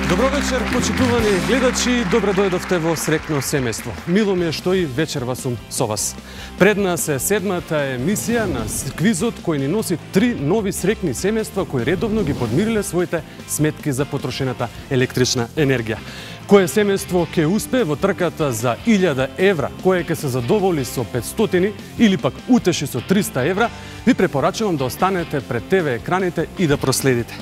Добро вечер, почитувани гледачи, добре дојдовте во Среќно семејство. Мило ми е што и вечерва сум со вас. Пред нас е седмата емисија на квизот кој ни носи 3 нови среќни семејства кои редовно ги подмириле своите сметки за потрошената електрична енергија. Кое семејство ќе успее во трката за 1000 евра, кое ќе се задоволи со 500 или пак утеши со 300 евра, ви препорачувам да останете пред ТВ екраните и да проследите.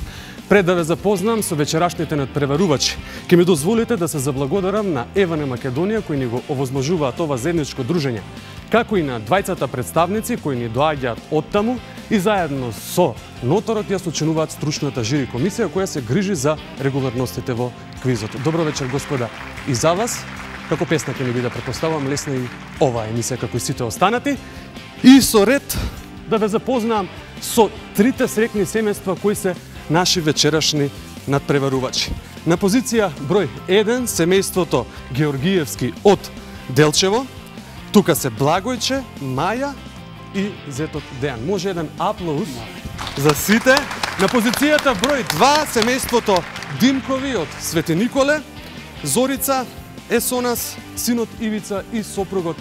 Пред да ве запознам со вечерашните надпреварувачи, ќе ми дозволите да се заблагодарам на Еване Македонија кои ни го овозможуваат ова заедничко дружење, како и на двајцата представници кои ни доаѓаат оттаму и заедно со ноторот ја сочинуваат стручната жири комисија која се грижи за регуларностите во квизот. Добро вечер, господа, и за вас. Како песна ќе ми биде, претпоставувам, лесна и оваа емисија како и сите останати. И со ред да ве запознам со трите среќни семејства кои се наши вечерашни надпреварувачи. На позиција број 1 семејството Георгиевски од Делчево. Тука се Благојче, Маја и зетот Дејан. Може еден аплауз за сите. На позицијата број 2 семејството Димкови од Свети Николе. Зорица е со нас, синот Ивица и сопругот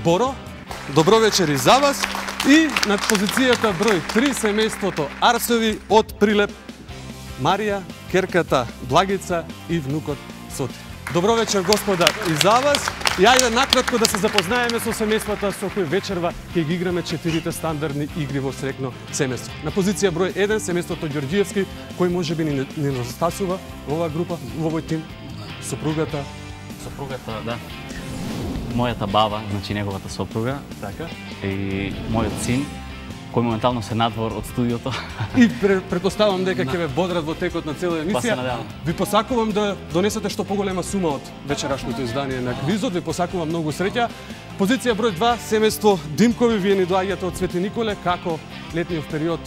Боро. Добро вечер и за вас. И на позицијата број 3 семејството Арсови од Прилеп, Марија, керката Благица и внукот Соти. Добро вечер, господа, и за вас. И ајде накратко да се запознаеме со семејствата со кои вечерва ќе ги играме 4 стандардни игри во среќно семејство. На позиција број 1 семејството Ѓорѓиевски, кој можеби ни недостасува во оваа група, во овој тим, сопругата, да. Мојата баба, значи неговата сопруга, така, и мојот син, кој моментално се надвор од студиото. И претпоставам дека ќе ве бодрат во текот на цела емисија. Ви посакувам да донесете што поголема сума од вечерашното издание на квизот. Ви посакувам многу среќа. Позиција број 2 семејство Димкови, вие ни доаѓате од Свети Николе. Како летниот период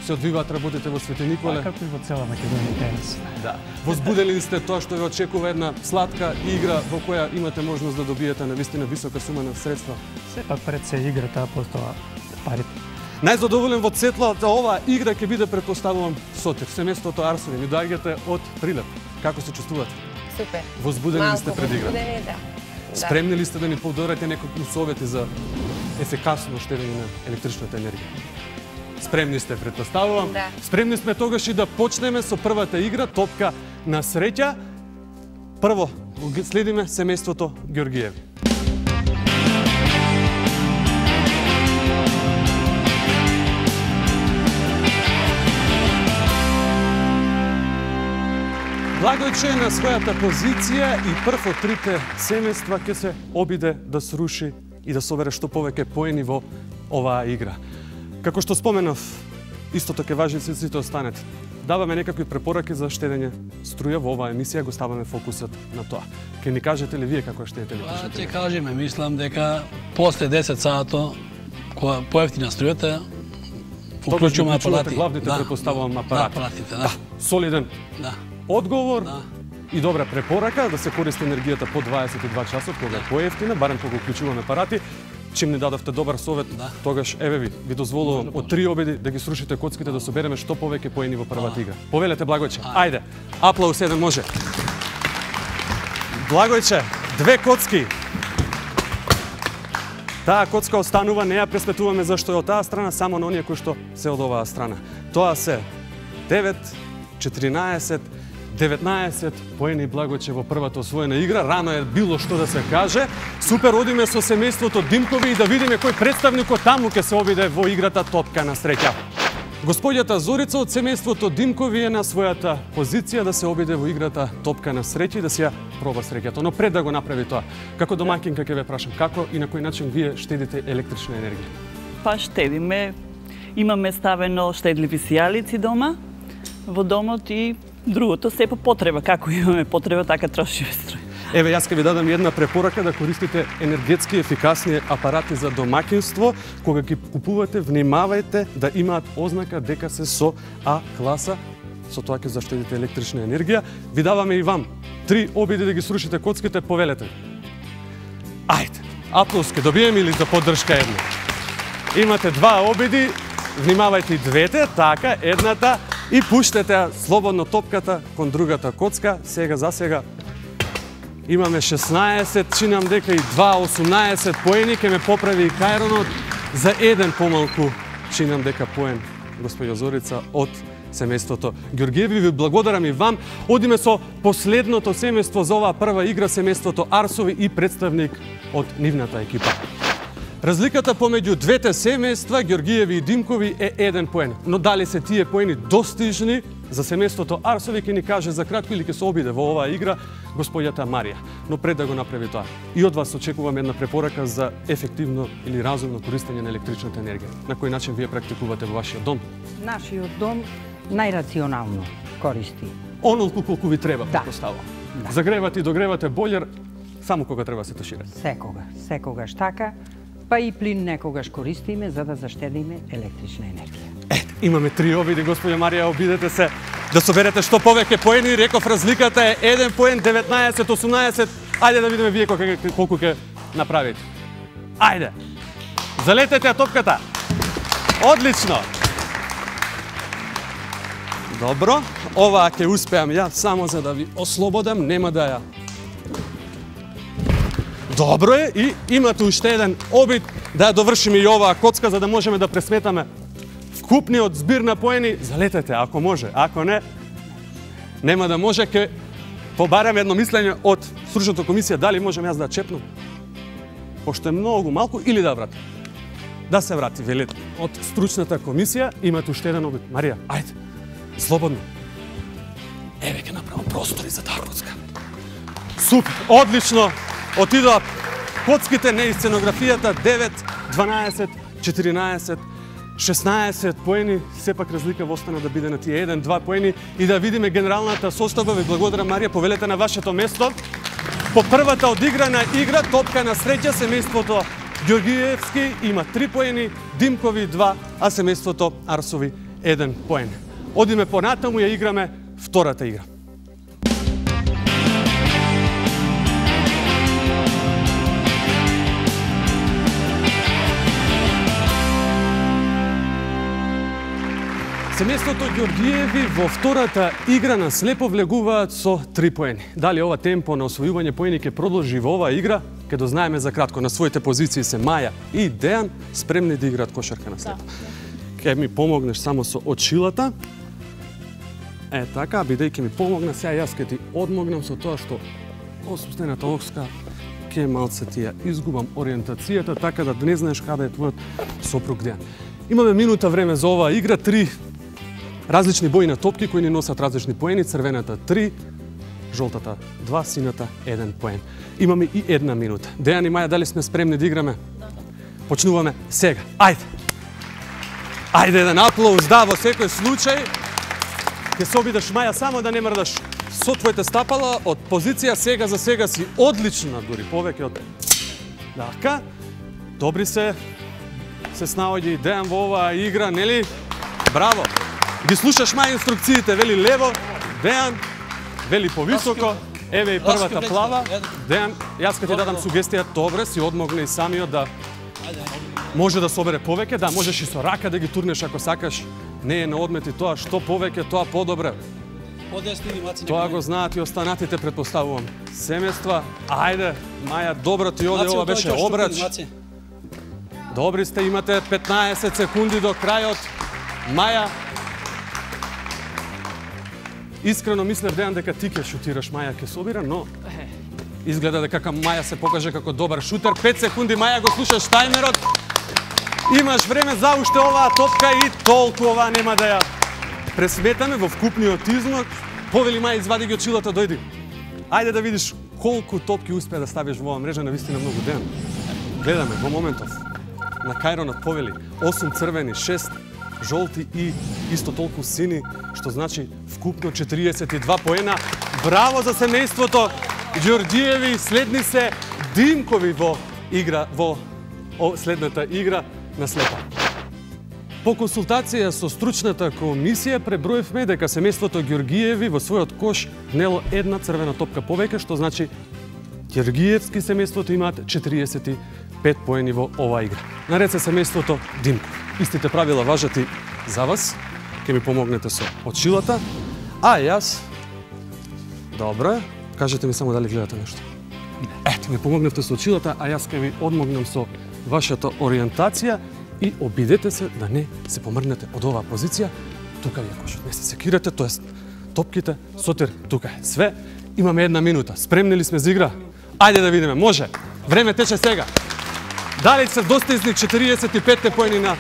се одвиваат работите во Свети Николе? Како и во цела Македонија денес. Да. Возбудени ли сте тоа што ве очекува една сладка игра во која имате можност да добиете навистина висока сума на средства? Сепак пред се играта, потоа парите. Најзадоволен во светлата оваа игра ќе биде, претпоставувам, Сотир, семејството Арсови. Ни доаѓате од Прилеп. Како се чувствувате? Супер. Возбудени ли сте пред игра? Да. Спремни ли сте да ни подадете некои совети за ефикасно штедење на електричната енергија? Спремни сте, претпоставувам. Да. Спремни сме тогаш и да почнеме со првата игра, топка на среќа. Прво, следиме семејството Ѓорѓиеви. Благојче е на својата позиција и прв од трите семејства ќе се обиде да сруши и да собере што повеќе поени во оваа игра. Како што споменав, истото ќе важи за сите останете. Даваме некакви препораки за штедење струја во оваа емисија, го ставаме фокусот на тоа. Ке ни кажете ли вие како штедите електричната енергија? Ќе кажеме, мислам дека после 10 сато, кога поевтина струјата, уклучуваме апарати. Главните предпоставувам апарати. Да, апаратите, да. Солиден одговор и добра препорака да се користи енергијата по 22 часот, кога е поевтина, барем кога уклучуваме апарати. Чим ни дадовте добар совет, тогаш еве ви дозволувам од 3 обеди да ги срушите коцките, да собереме што повеќе поени во првата игра. Повелете, Благојче. Ајде. Аплауз еден може. Благојче, 2 коцки. Таа коцка останува, не ја пресметуваме зашто е од таа страна, само на оние кои што се од оваа страна. Тоа се 9, 14, 19 поени Благојче во првата освоена игра. Рано е било што да се каже. Супер, одиме со семејството Димкови и да видиме кој представник од таму ќе се обиде во играта топка на среќа. Господјата Зорица од семејството Димкови е на својата позиција да се обиде во играта топка на среќа и да се ја проба среќето. Но пред да го направи тоа, како домаќинка ќе ве прашам, како и на кој начин вие штедите електрична енергија? Па штедиме. Имаме ставено штедливи сијалици дома, во домот и другото се по потреба. Како имаме потреба, така трошиме струја. Еве, јас ќе ви дадам една препорака да користите енергетски ефикасни апарати за домаќинство. Кога ги купувате, внимавајте да имаат ознака дека се со А класа. Со тоа ќе заштедите електрична енергија. Ви даваме и вам 3 обиди да ги срушите коцките, повелете. Ајде, аплауз ке добиеме или за поддршка една? Имате 2 обиди, внимавајте и двете, така, едната И пуштете ја слободно топката кон другата коцка. Сега за сега имаме 16, чинам дека и 2-18 поени, ке ме поправи и Кајронот. За еден помалку чинам дека поен, господја Зорица, од семејството Ѓоргиеви. Ви благодарам и вам. Одиме со последното семејство за оваа прва игра, семејството Арсови и представник од нивната екипа. Разликата помеѓу двете семејства, Ѓоргиеви и Димкови, е еден поен. Но дали се тие поени достижни за семејството Арсови, ќе ни каже за кратко или ќе се обиде во оваа игра господјата Марија. Но пред да го направи тоа, и од вас очекувам една препорака за ефективно или разумно користење на електричната енергија. На кој начин вие практикувате во вашиот дом? Нашиот дом најрационално користи. Онолку колку ви треба, Да. претпоставувам. Да. Загревате и догревате бољер само кога треба се тушира. Секогаш така, па и плин некогаш користиме за да заштедиме електрична енергија. Ете, имаме 3 обиди, господја Марија, обидете се да соберете што повеќе поени. Реков, разликата е 1 поен, 19-18. Ајде да видиме вие колку ќе направите. Ајде, залетете ја топката. Одлично. Добро, оваа ќе успеам ја само за да ви ослободам, нема да ја. Добро е, и имате уште еден обид да ја довршиме и оваа коцка за да можеме да пресметаме вкупниот збир на поени. Залетете, ако може, ако не, нема да може. Ке побараме едно мислење од стручната комисија дали можам јас да чепнам, пошто е многу малку, или да вратам. Да се врати, велите. Од стручната комисија имате уште еден обид. Марија, ајде, слободно. Еве ке направам простори за таа коцка. Супер, одлично. Отидоа коцките, не и сценографијата. 9, 12, 14, 16 поени. Сепак разлика остана да биде на тие 1-2 поени и да видиме генералната состава. Ви благодарам, Марија, повелете на вашето место. По првата одиграна игра, топка на среќа, семејството Ѓоргиевски има 3 поени, Димкови 2, а семејството Арсови 1 поен. Одиме понатаму, ја играме втората игра. Семејството Ѓоргиеви во втората игра на слепо влегуваат со 3 поени. Дали ова темпо на освојување поени ќе продолжи во оваа игра? Ке дознаеме за кратко. На своите позиции се Маја и Дејан, спремни да играат кошарка на слепо. Ке ми помогнеш само со очилата. Е така, бидејќи ми помогна, сега јас ке ти одмогнам со тоа што осуснената окска ке малце ти ја изгубам ориентацијата, така да не знаеш каде е твојот сопруг Дејан. Имаме минута време за оваа игра, 3 различни бои на топки кои ни носат различни поени. Црвената 3, жолтата 2, сината 1 поен. Имаме и 1 минута. Дејан и Маја, дали сме спремни да играме? Почнуваме сега. Ајде! Ајде, еден аплауз, да, во секој случај. Ке се обидеш, Маја, само да не мрдаш со твоите стапала од позиција. Сега за сега си одлична, дури повеќе од... Така, добри се снаоѓа и Дејан во оваа игра, нели? Браво! Ги слушаш, Маја, инструкциите, вели лево, Дејан, вели повисоко, еве и првата плава. Дејан, јас ке ти дадам сугестија, добре, си одмогне и самиот да може да собере повеќе, да, можеш и со рака да ги турнеш ако сакаш. Не е на одмет и тоа, што повеќе, тоа подобре. Тоа го знаат и останатите, претпоставувам. Семејства, ајде, Маја, добро ти оде, ова беше обрач. Добри сте, имате 15 секунди до крајот. Маја, искрено мислев, Дејан, дека ти ќе шутираш, Маја ќе собира, но изгледа дека Маја се покаже како добар шутер. 5 секунди, Маја, го слушаш тајмерот. Имаш време за уште оваа топка и толкова нема да ја пресметаме во вкупниот износ. Повели, Маја, извади ги очилата, дојди. Ајде да видиш колку топки успеа да ставиш во оваа мрежа, навистина многу. Дејан, гледаме во моментов. На Кајронот повели 8 црвени, 6 жолти и исто толку сини, што значи вкупно 42 поена. Браво за семејството Ѓоргиеви, следни се Димкови во игра, во следната игра на слепа. По консултација со стручната комисија преброивме дека семејството Ѓоргиеви во својот кош внело една црвена топка повеќе, што значи Ѓоргиевски семејството имаат 45 поени во оваа игра. Наред се семејството Димков. Истите правила важат и за вас. ќе ми помогнете со очилата, а јас... Добро е, кажете ми само дали гледате нешто. Ето, ми помогнете со очилата, а јас ќе ви одмогнам со вашата ориентација и обидете се да не се помрнете од оваа позиција. Тука ви е кошот, не се секирате, тоест топките, Сотир, тука е све. Имаме 1 минута, спремни ли сме за игра? Ајде да видиме, може. Време тече сега. Дали се достигни 45 поени на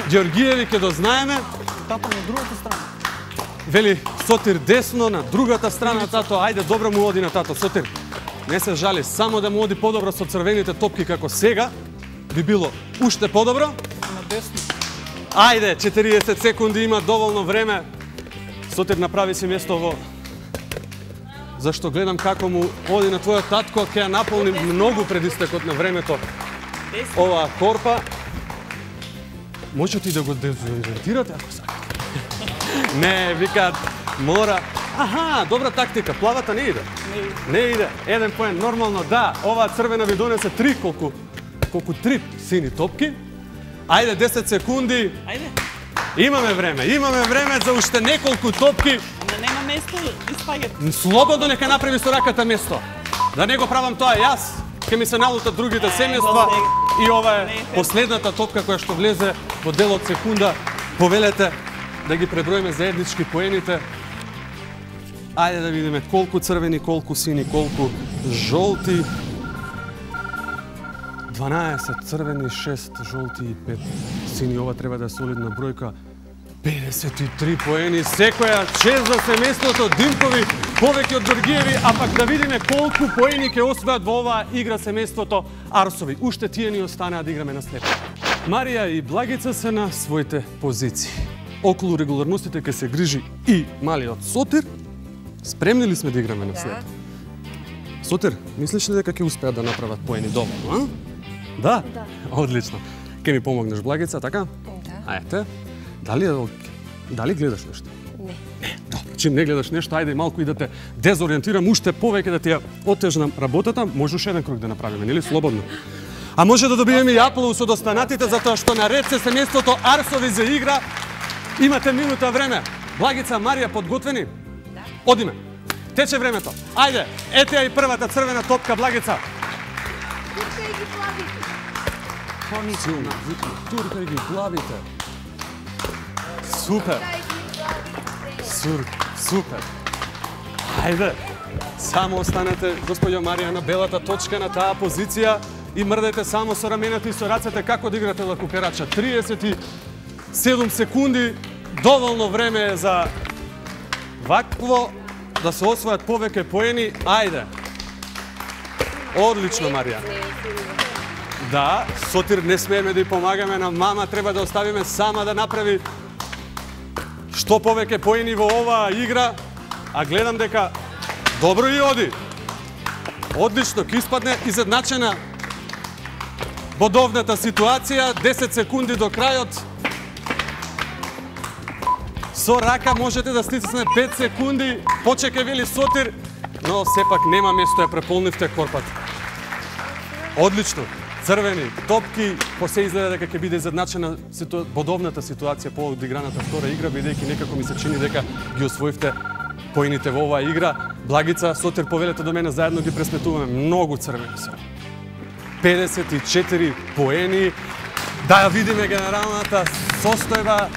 Ѓоргиеви, ќе дознаеме. Тато на другата страна. Вели Сотир десно, на другата страна, тато. Ајде, добро му оди на тато, Сотир. Не се жали, само да му оди подобро со црвените топки како сега. Би било уште подобро. На десно. Ајде, 40 секунди, има доволно време. Сотир, направи си место во... Зашто гледам како му оди на твојот татко, ќе ја наполни многу пред истекот на времето оваа корпа. Можете и да го дезориентирате ако сакате. Не, викаат, мора... Аха, добра тактика, плавата не иде. Не иде. 1 поен, нормално, да. Оваа црвена ви донесе 3, колку 3 сини топки. Ајде, 10 секунди. Ајде. Имаме време за уште неколку топки. Да нема место, испаѓате. Слободно нека направи со раката место. Да не го правам тоа јас, ќе ми се налутат другите семејства. И ова е последната топка која што влезе во дел од секунда. Повелете да ги преброиме заеднички поените. Ајде да видиме колку црвени, колку сини, колку жолти. 12 црвени, 6 жолти и 5 сини. Ова треба да е солидна бројка. 53 поени, секоја чест за семејството Димкови, повеќе од Ѓоргиеви, а пак да видиме колку поени ќе освојат во оваа игра семејството Арсови. Уште тие ни останаа да играме на слепо. Марија и Благица се на своите позиции. Околу регуларностите ќе се грижи и малиот Сотир. Спремни ли сме да играме на слепо? Сотир, мислиш ли дека ќе успеат да направат поени доволно, а? Да? Да. Одлично. Ке ми помогнеш, Благица, така? Да. Ајте. Дали гледаш нешто? Не. Не, добро. Чим не гледаш нешто, ајде малку и да те дезориентирам, уште повеќе да ти ја отежнам работата, може уште еден круг да направиме, нели слободно? А може да добиеме и аплауз од останатите, затоа што наред се семејството Арсови за игра. Имате минута време. Благица, Марија, подготвени? Да. Одиме. Тече времето. Ајде, ете ја и првата црвена топка, Благица. Туркај ги главите. Силно, туркај ги главите. Супер. Супер. Ајде. Само останете, господја Марија, на белата точка на таа позиција и мрдете само со рамената и со рацете како да играте лакуперача. 37 секунди, доволно време е за вакво да се освојат повеќе поени. Ајде. Одлично, Марија. Да, Сотир не смееме да ја помагаме на мама, треба да оставиме сама да направи што повеќе поени во оваа игра, а гледам дека добро и оди. Одлично, ќе испадне изедначена бодовната ситуација, 10 секунди до крајот. Со рака можете да стисне 5 секунди, почека вели Сотир, но сепак нема место, ја преполнивте корпата. Одлично. Црвени топки, после изгледа дека ќе биде изедначена бодовната ситуација по одиграната втора игра, бидејќи некако ми се чини дека ги освоивте поените во оваа игра. Благица, Сотир, повелете до мене, заедно ги пресметуваме. Многу црвени се. 54 поени. Да ја видиме генералната состојба.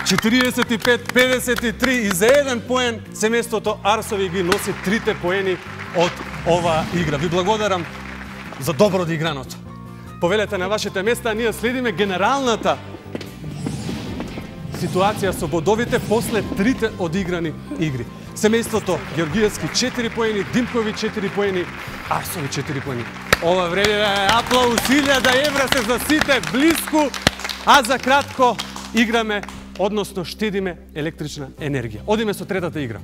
45-53 и за 1 поен семејството Арсови ги носи 3 поени од оваа игра. Ви благодарам за добро одиграното. Повелете на вашите места, ние следиме генералната ситуација со бодовите после 3 одиграни игри. Семејството Ѓоргиевски 4 поени, Димкови 4 поени, Арсови 4 поени. Ова време аплауз, 1000 евра се за сите блиску, а за кратко играме, односно штедиме електрична енергија. Одиме со третата игра.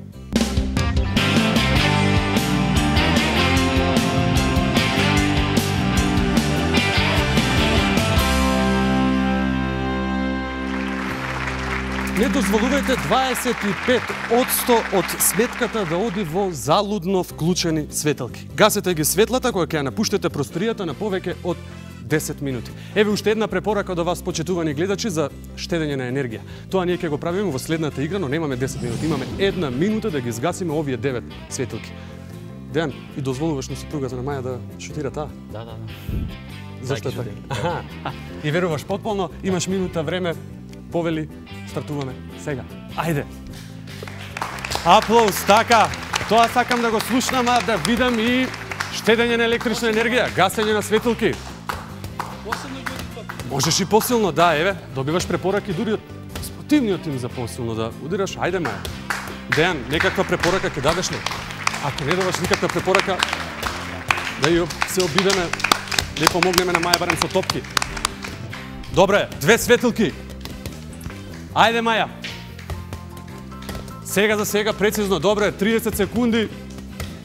Не дозволувајте 25% од сметката да оди во залудно вклучени светелки. Гасете ги светлата кога ќе ја напуштите просторијата на повеќе од 10 минути. Еве уште една препорака до вас, почитувани гледачи, за штедење на енергија. Тоа ние ќе го правиме во следната игра, но немаме 10 минути. Имаме 1 минута да ги згасиме овие 9 светилки. Дејан, и дозволуваш на супругата на Маја да шутира таа? Да. Зашто така? Аха. И веруваш потполно, имаш минута време, повели, стартуваме сега. Ајде! Аплауз, така! Тоа сакам да го слушнам, а да видам и штедење на електрична енергија, гасење на светилки. Можеш и посилно, да, еве, добиваш препораки дури од спортивниот тим за посилно да удираш. Ајде, Маја. Дејан, некаква препорака ќе дадеш ли? Ако не даваш никаква препорака, да ја се обидеме, да помогнеме на Маја барем со топки. Добре, 2 светилки. Ајде, Маја. Сега за сега, прецизно, добре, 30 секунди,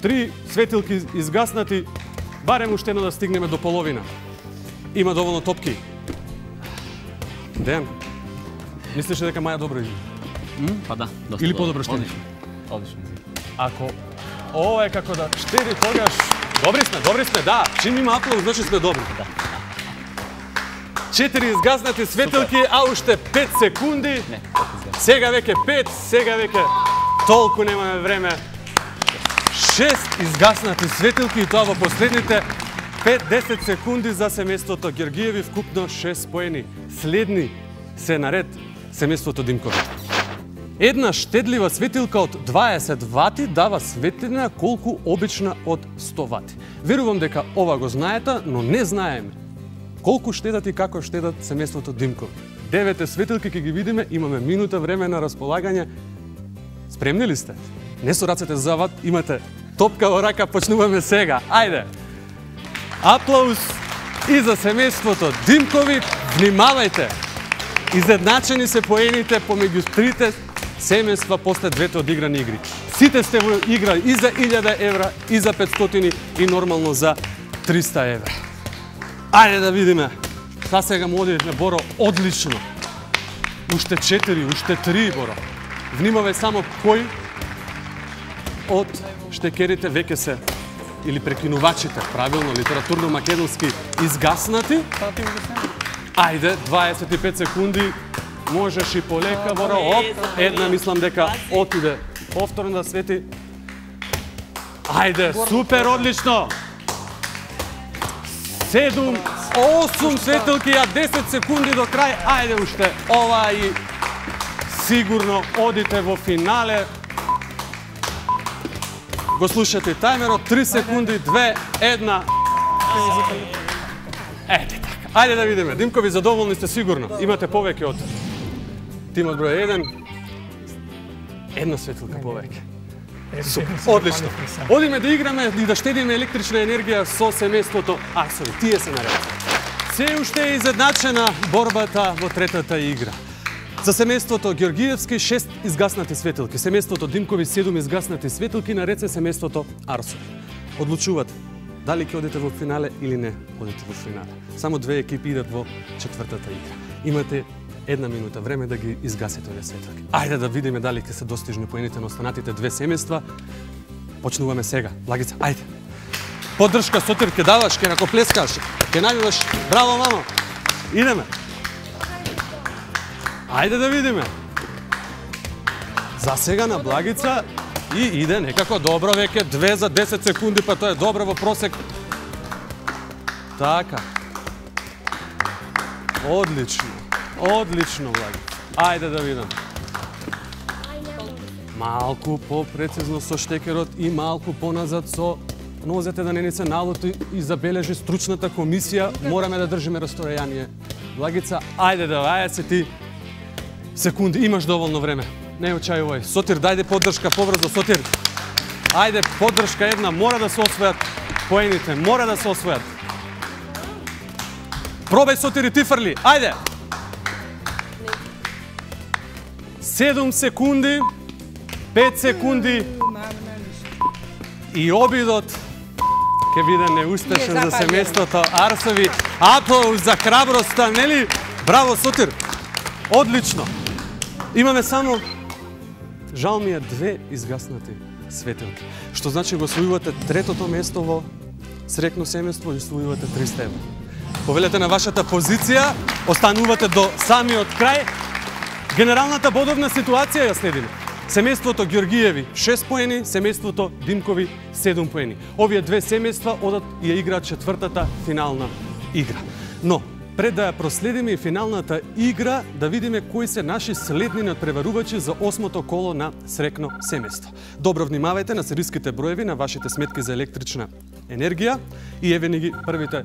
3 светилки изгаснати, барем уште едно да стигнеме до половина. Има доволно топки. Дејан, мислиш дека Маја добро игра? Па да, доста. Или подобро штеди? Одлично. Ако ова е како да штеди, тогаш добри сме, да. Чим има аплауз, значи сме добри. Да. 4 изгаснати светилки, а уште 5 секунди. Не, Сега веќе 5, сега веќе толку немаме време. 6 изгаснати светилки и тоа во последните 5-10 секунди за семејството Георгиеви, вкупно 6 поени. Следни се наред семејството Димкови. Една штедлива светилка од 20 вати дава светлина колку обична од 100 вати. Верувам дека ова го знаете, но не знаеме колку штедат и како штедат семејството Димкови. 9 светилки ќе ги видиме, имаме минута време на располагање. Спремни ли сте? Не со рацете зават, имате топка во рака, почнуваме сега. Ајде! Аплауз и за семејството Димкови. Внимавајте! Изедначени се поените помеѓу трите семејства после двете одиграни игри. Сите сте во игра и за 1000 евра, и за 500 и нормално за 300 евра. Ајде да видиме. Та сега му одиме, Боро, одлично. Уште 4, уште 3, Боро. Внимавај само кој од штекерите веќе се, или прекинувачите, правилно, литературно македонски, изгаснати. Ајде, 25 секунди. Можеш и полека, Боро. Оп, една мислам дека отиде повторно да свети. Ајде, супер, одлично. 7, 8 светилки, а 10 секунди до крај. Ајде уште, ова и сигурно одите во финале. Го слушате тајмерот, 3 секунди, 2, 1. Ете така. Ајде да видиме. Димкови, задоволни сте сигурно. Имате повеќе од тимот број 1. Една светилка повеќе. Одлично. Одиме да играме и да штедиме електрична енергија со семејството Арсови. Тие се наред. Се уште е изедначена борбата во третата игра. За семејството Георгиевски 6 изгаснати светилки, семејството Димкови 7 изгаснати светилки, наред се семејството Арсови. Одлучуваат дали ќе одите во финале или не одите во финале. Само две екипи идат во четвртата игра. Имате 1 минута време да ги изгасите овие светилки. Ајде да видиме дали ќе се достижни поените на останатите две семејства. Почнуваме сега. Лагица, ајде. Поддршка, Сотир, ќе даваш, ќе ракоплескаш, ќе навиваш. Браво, мамо. Идеме. Ајде да видиме. За сега на Благица и иде некако добро веќе 2 за 10 секунди, па тоа е добро во просек. Така. Одлично. Одлично, Благица. Ајде да видам. Малку попрецизно со штекерот и малку поназад со нозете да не ни се налути и забележи стручната комисија. Мораме да држиме растојање. Благица, ајде да вајасе ти секунди, имаш доволно време. Не очајувај. Сотир, дајде поддршка побрзо, Сотир. Ајде, поддршка една, мора да се освојат поените, мора да се освојат. Пробај, Сотир, и ти фрли. Ајде. 7 секунди, 5 секунди и обидот ќе биде неуспешен за семејството Арсови. Аплауз за храброста, нели? Браво, Сотир. Одлично. Имаме само, жал ми е, 2 изгаснати светилки. Што значи го освојувате третото место во срекно семејство и освојувате 300 евра. повелете на вашата позиција, останувате до самиот крај. Генералната бодовна ситуација ја следиме. Семејството Ѓоргиеви 6 поени, семејството Димкови 7 поени. Овие две семејства одат и ја играат четвртата финална игра. Но пред да ја проследиме и финалната игра, да видиме кои се наши следни надпреварувачи за 8-то коло на срекно семејство. Добро внимавајте на сериските броеви на вашите сметки за електрична енергија и еве ни ги првите,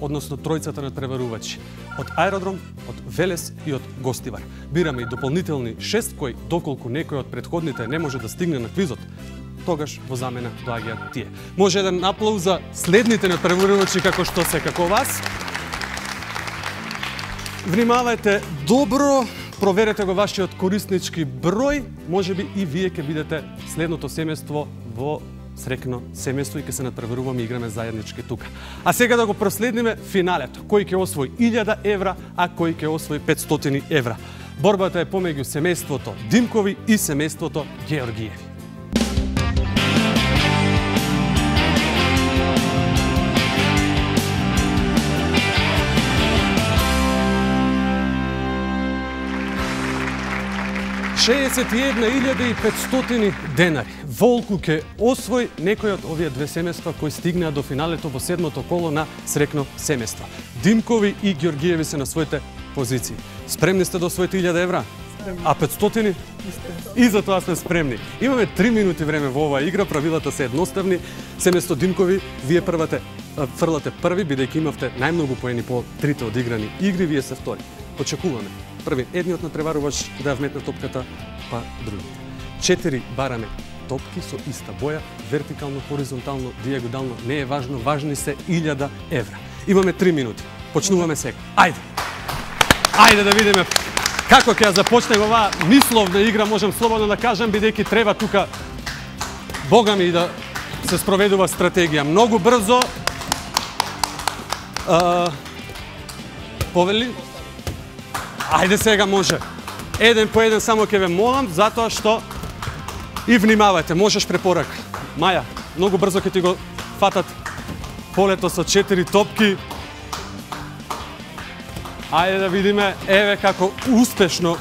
односно тројцата надпреварувачи. Од Аеродром, од Велес и од Гостивар. Бираме и дополнителни 6 кои, доколку некој од предходните не може да стигне на квизот, тогаш во замена доаѓаат тие. Може еден аплауз за следните надпреварувачи како што се како вас. Внимавајте добро, проверете го вашиот кориснички број, можеби и вие ќе видите следното семејство во срекно семејство и ќе се надпреваруваме и играме заеднички тука. А сега да го проследиме финалето. Кој ќе освои 1000 евра, а кој ќе освои 500 евра. Борбата е помеѓу семејството Димкови и семејството Ѓеоргиеви. $61,500 денари. Волку ќе освои некој од овие две семејства кои стигнаа до финалето во 7-то коло на срекно семејство. Димкови и Ѓоргиеви се на своите позиции. Спремни сте да освоите 1000 евра? А 500? И за тоа сме спремни. Имаме 3 минути време во оваа игра, правилата се едноставни. Семејство Димкови, вие фрлате први, бидејќи имавте најмногу поени по трите одиграни игри, вие се втори. Очекуваме први едниот надпреварувач да ја вметне топката, па другите. 4 бараме топки со иста боја, вертикално, хоризонтално, дијагонално, не е важно, важни се 1000 евра. Имаме 3 минути. Почнуваме сега. Ајде! Ајде да видиме како ќе ја започне оваа мисловна игра, можам слободно да кажам, бидејќи треба тука богами да се спроведува стратегија. Многу брзо. Повели? Ајде сега може. Еден по еден само ќе ве молам, затоа што и внимавајте, можеш препорака. Маја, многу брзо ќе ти го фатат полето со 4 топки. Ајде да видиме, еве како успешно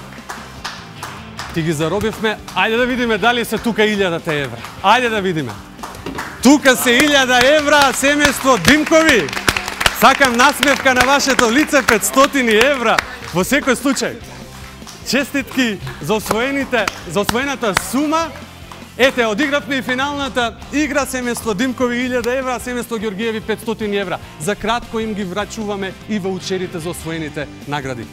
ти ги заробивме. Ајде да видиме дали се тука 1000 евра. Ајде да видиме. Тука се 1000 евра, семејство Димкови. Сакам насмевка на вашето лице, 500 евра. Во секој случај, честитки за освоената сума. Ете, одигравме и финалната игра, семејство Димкови 1000 евра, семејство Ѓоргиеви 500 евра. За кратко им ги врачуваме и ваучерите за освоените награди.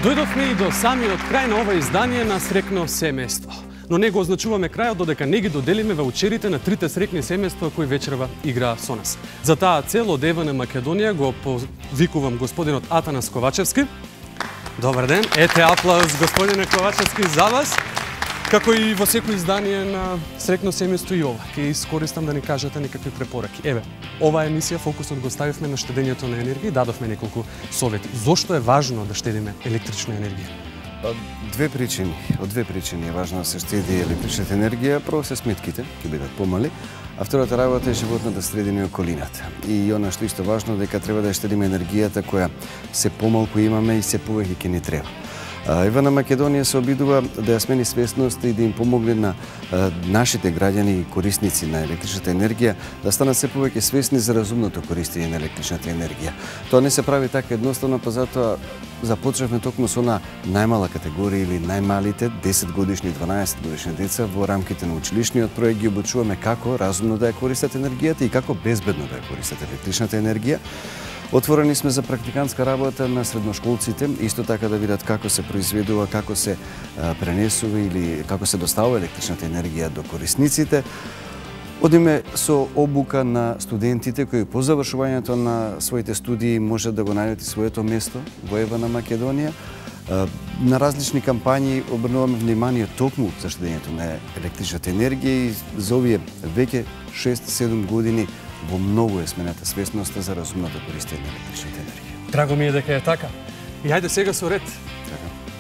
Дојдовме и до самиот крај на ова издание на Срекно семејство. Но не го означуваме крајот додека не ги доделиме ваучерите на трите срекни семејства кои вечерва играа со нас. За таа цел од ЕВН Македонија го повикувам господинот Атанас Ковачевски. Добар ден, ете аплауз господине Ковачевски за вас. Како и во секој издание на Срекно семејство и ова, ќе искористам да ни кажете некакви препораки. Еве, оваа емисија фокусот го ставивме на штедењето на енергија и дадовме неколку совети. Зошто е важно да штедиме електрична енергија? Од две причини е важно да се штеди електричната енергија. Прво се сметките, ќе бидат помали, а втората работа е животната средина и околината. И она што исто важно, дека треба да штедиме енергијата која се помалку имаме и се повеќе ќе ни треба. ЕВН Македонија се обидува да ја смени свесност и да им помогне на нашите граѓани и корисници на електричната енергија да станат се повеќе свесни за разумното користење на електричната енергија. Тоа не се прави така едноставно, па затоа започнавме токму со на најмала категорија или најмалите 10 годишни, 12 годишни деца во рамките на училишниот проект ги обучуваме како разумно да ја користат енергијата и како безбедно да ја користат електричната енергија. Отворени сме за практикантска работа на средношколците, исто така да видат како се произведува, како се пренесува или како се доставува електричната енергија до корисниците. Одиме со обука на студентите кои по завршувањето на своите студии можат да го најдат своето место во ЕВН Македонија. На различни кампањи обрнуваме внимание токму за штедењето на електричната енергија и за овие веќе 6-7 години во многу е смената свесноста за разумното користење на електричната енергија. Драго ми е дека е така. И ајде сега со ред.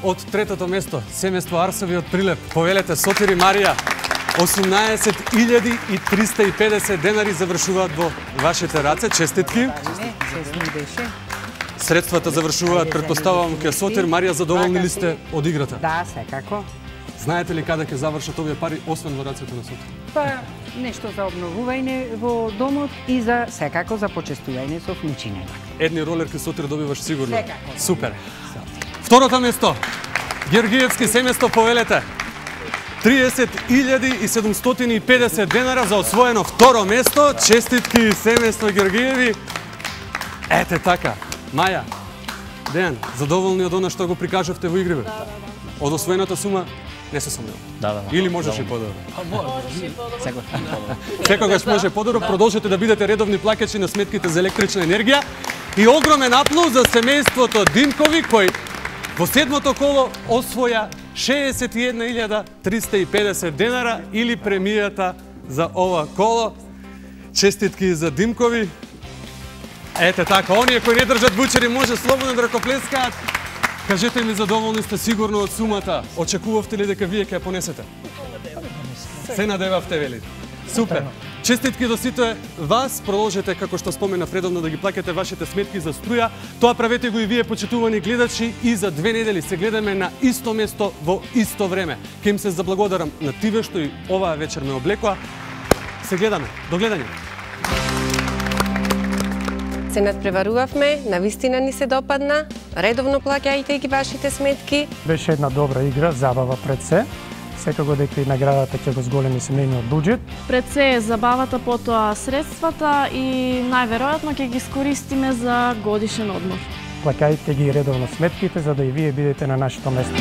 Од третото место, семејство Арсови од Прилеп. Повелете Сотир и Марија. 18.350 денари завршуваат во вашите раце. Честитки. Средствата завршуваат, предпоставувам, ке Сотир. Марија, задоволни ли сте од играта? Да, секако. Знаете ли каде ќе завршат овие пари, освен во рацете на Сотир? Па, нешто за обновување во домот и за секако за почестување со внучине. Едни ролер ке Сотир добиваш сигурно. Секако. Супер. Второто место. Георгиевски семејство, повелете. 30.750 денара за освоено второ место. Честитки семејство Георгиеви. Ете така. Маја, Дејан, задоволни од она што го прикажавте во игриве? Од освоената сума не се сумневам. Да. Или можеше и подобро? Секогаш. Секогаш може подобро. Продолжете да бидете редовни плакачи на сметките за електрична енергија. И огромен аплауз за семејството Димкови, кој во седмото коло освоја 61.350 денара или премијата за ова коло. Честитки за Димкови. Ете така, оние кои не држат бучери може слободно да ракоплескаат. Кажете ми, задоволни сте сигурно од сумата? Очекувавте ли дека вие ќе ја понесете? Се надевавте, вели. Супер. Честитки до сите вас. Продолжете, како што споменав, редовно да ги плаќате вашите сметки за струја. Тоа правете го и вие, почитувани гледачи, и за 2 недели се гледаме на исто место во исто време. Ке им се заблагодарам на тиве што и оваа вечер ме облекоа. Се гледаме. До гледање. Се надпреварувавме, навистина ни се допадна. Редовно плаќајте ги вашите сметки. Беше една добра игра, забава пред се. Секако дека и наградата ќе го зголеми семејниот буџет. Пред се е забавата, потоа средствата и најверојатно ќе ги искористиме за годишен одмор. Плаќајте ги редовно сметките за да и вие бидете на нашето место.